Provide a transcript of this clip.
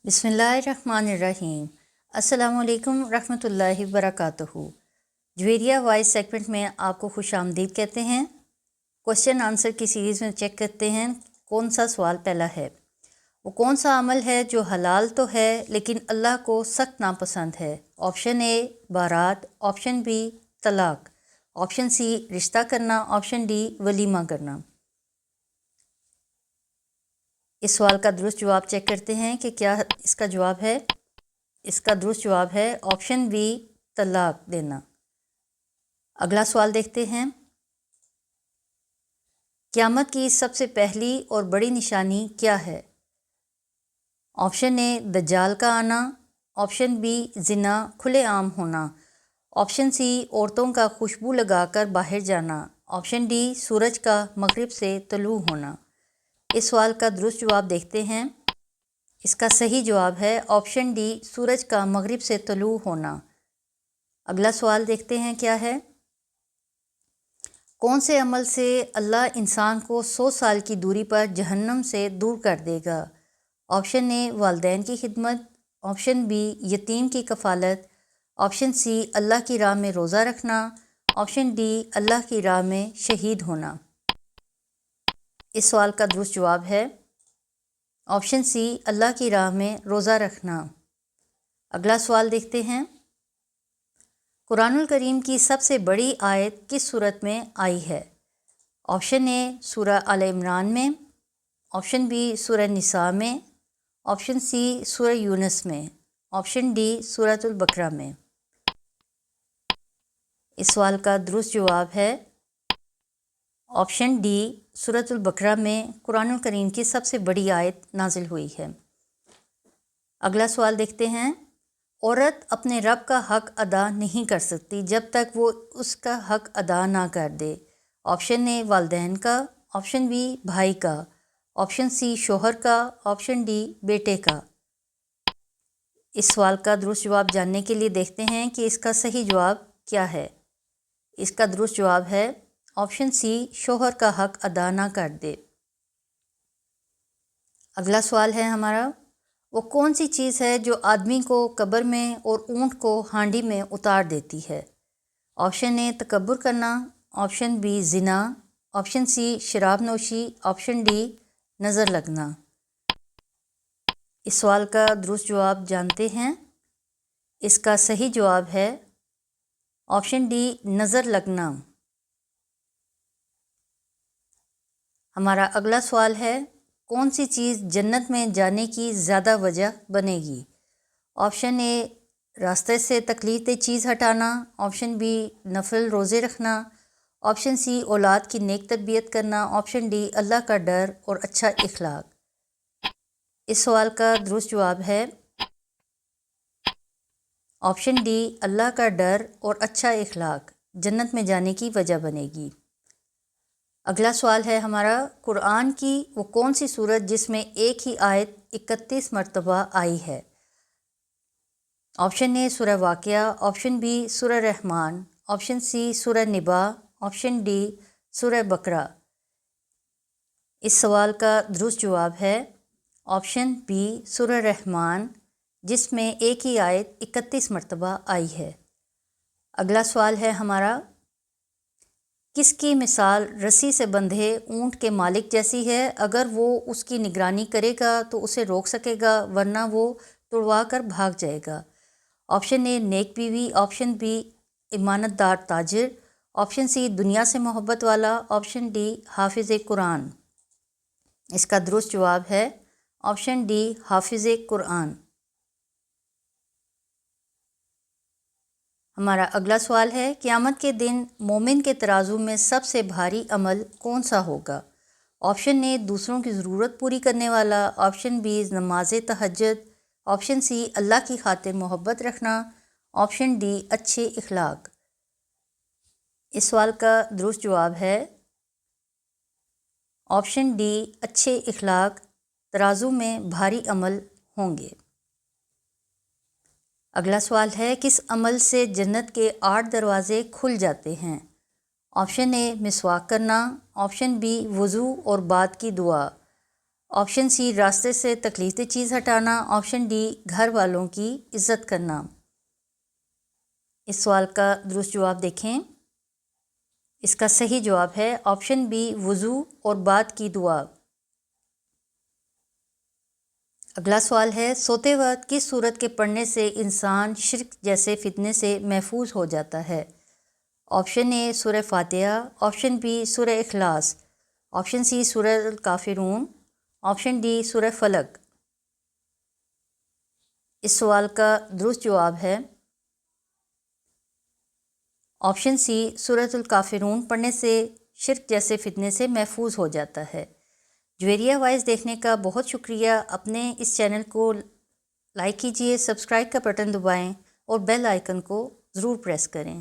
बिस्मिल्लाहिर्रहमानिर्रहीम। अस्सलाम वालेकुम रहमतुल्लाहि वबरकातुहू। ज्वेरिया वॉइस सेगमेंट में आपको खुश आमदीद कहते हैं। क्वेश्चन आंसर की सीरीज़ में चेक करते हैं कौन सा सवाल पहला है। वो कौन सा अमल है जो हलाल तो है लेकिन अल्लाह को सख्त नापसंद है। ऑप्शन ए बारात, ऑप्शन बी तलाक, ऑप्शन सी रिश्ता करना, ऑप्शन डी वलीमा करना। इस सवाल का दुरुस्त जवाब चेक करते हैं कि क्या इसका जवाब है। इसका दुरुस्त जवाब है ऑप्शन बी तलाक देना। अगला सवाल देखते हैं। क़यामत की सबसे पहली और बड़ी निशानी क्या है। ऑप्शन ए दज्जाल का आना, ऑप्शन बी जिना खुलेआम होना, ऑप्शन सी औरतों का खुशबू लगाकर बाहर जाना, ऑप्शन डी सूरज का मगरिब से तलू होना। इस सवाल का दुरुस्त जवाब देखते हैं। इसका सही जवाब है ऑप्शन डी सूरज का मगरिब से तलू होना। अगला सवाल देखते हैं क्या है। कौन से अमल से अल्लाह इंसान को 100 साल की दूरी पर जहन्नम से दूर कर देगा। ऑप्शन ए वालिदैन की खिदमत, ऑप्शन बी यतीम की कफ़ालत, ऑप्शन सी अल्लाह की राह में रोज़ा रखना, ऑप्शन डी अल्लाह की राह में शहीद होना। इस सवाल का दुरुस्त जवाब है ऑप्शन सी अल्लाह की राह में रोज़ा रखना। अगला सवाल देखते हैं। कुरानुल करीम की सबसे बड़ी आयत किस सूरत में आई है। ऑप्शन ए सूरह आल इमरान में, ऑप्शन बी सूरह निसा में, ऑप्शन सी सूरह यूनुस में, ऑप्शन डी सूरतुल बकरा में। इस सवाल का दुरुस्त जवाब है ऑप्शन डी सूरतुल बकरा में कुरानुल करीम की सबसे बड़ी आयत नाजिल हुई है। अगला सवाल देखते हैं। औरत अपने रब का हक अदा नहीं कर सकती जब तक वो उसका हक अदा ना कर दे। ऑप्शन ए वालिदैन का, ऑप्शन बी भाई का, ऑप्शन सी शोहर का, ऑप्शन डी बेटे का। इस सवाल का दुरुस्त जवाब जानने के लिए देखते हैं कि इसका सही जवाब क्या है। इसका दुरुस्त जवाब है ऑप्शन सी शोहर का हक अदा ना कर दे। अगला सवाल है हमारा। वो कौन सी चीज़ है जो आदमी को कब्र में और ऊँट को हांडी में उतार देती है। ऑप्शन ए तकब्बुर करना, ऑप्शन बी जिना, ऑप्शन सी शराब नोशी, ऑप्शन डी नज़र लगना। इस सवाल का दुरुस्त जवाब जानते हैं। इसका सही जवाब है ऑप्शन डी नज़र लगना। हमारा अगला सवाल है। कौन सी चीज़ जन्नत में जाने की ज़्यादा वजह बनेगी। ऑप्शन ए रास्ते से तकलीफ चीज़ हटाना, ऑप्शन बी नफल रोज़े रखना, ऑप्शन सी औलाद की नेक तरबियत करना, ऑप्शन डी अल्लाह का डर और अच्छा इखलाक। इस सवाल का दुरुस्त जवाब है ऑप्शन डी अल्लाह का डर और अच्छा इखलाक जन्नत में जाने की वजह बनेगी। अगला सवाल है हमारा। कुरान की वो कौन सी सूरत जिसमें एक ही आयत 31 मरतबा आई है। ऑप्शन ए सूरह वाक़िया, ऑप्शन बी सूरह रहमान, ऑप्शन सी सूरह निबा, ऑप्शन डी सूरह बकरा। इस सवाल का दुरुस्त जवाब है ऑप्शन बी सूरह रहमान जिसमें एक ही आयत 31 मरतबा आई है। अगला सवाल है हमारा। किसकी मिसाल रस्सी से बंधे ऊँट के मालिक जैसी है। अगर वो उसकी निगरानी करेगा तो उसे रोक सकेगा वरना वो तुड़वा कर भाग जाएगा। ऑप्शन ए नेक बीवी, ऑप्शन बी ईमानतदार ताजिर, ऑप्शन सी दुनिया से मोहब्बत वाला, ऑप्शन डी हाफिज़ कुरान। इसका दुरुस्त जवाब है ऑप्शन डी हाफिज़ कुरान। हमारा अगला सवाल है। क़यामत के दिन मोमिन के तराजू में सबसे भारी अमल कौन सा होगा। ऑप्शन ए दूसरों की ज़रूरत पूरी करने वाला, ऑप्शन बी नमाज तहज्जुद, ऑप्शन सी अल्लाह की खातिर मोहब्बत रखना, ऑप्शन डी अच्छे इखलाक। इस सवाल का दुरुस्त जवाब है ऑप्शन डी अच्छे इखलाक तराजू में भारी अमल होंगे। अगला सवाल है। किस अमल से जन्नत के 8 दरवाज़े खुल जाते हैं। ऑप्शन ए मिसवाक करना, ऑप्शन बी वज़ू और बाद की दुआ, آپشن سی راستے سے تکلیف دہ چیز ہٹانا، آپشن ڈی گھر والوں کی عزت کرنا۔ اس سوال کا درست جواب دیکھیں۔ اس کا صحیح جواب ہے آپشن بی وضو اور بعد کی دعا۔ اگلا سوال ہے سوتے وقت کس سورت کے پڑھنے سے انسان شرک جیسے فتنے سے محفوظ ہو جاتا ہے؟ آپشن اے سورہ فاتحہ، آپشن بی سورہ اخلاص، آپشن سی سورہ الکافرون، آپشن ڈی سورہ فلق۔ اس سوال کا درست جواب ہے آپشن سی سورۃ الکافرون پڑھنے سے شرک جیسے فتنے سے محفوظ ہو جاتا ہے۔ جویریہ وائز دیکھنے کا بہت شکریہ۔ اپنے اس چینل کو لائک کیجئے، سبسکرائب کا بٹن دبائیں اور بیل آئیکن کو ضرور پریس کریں۔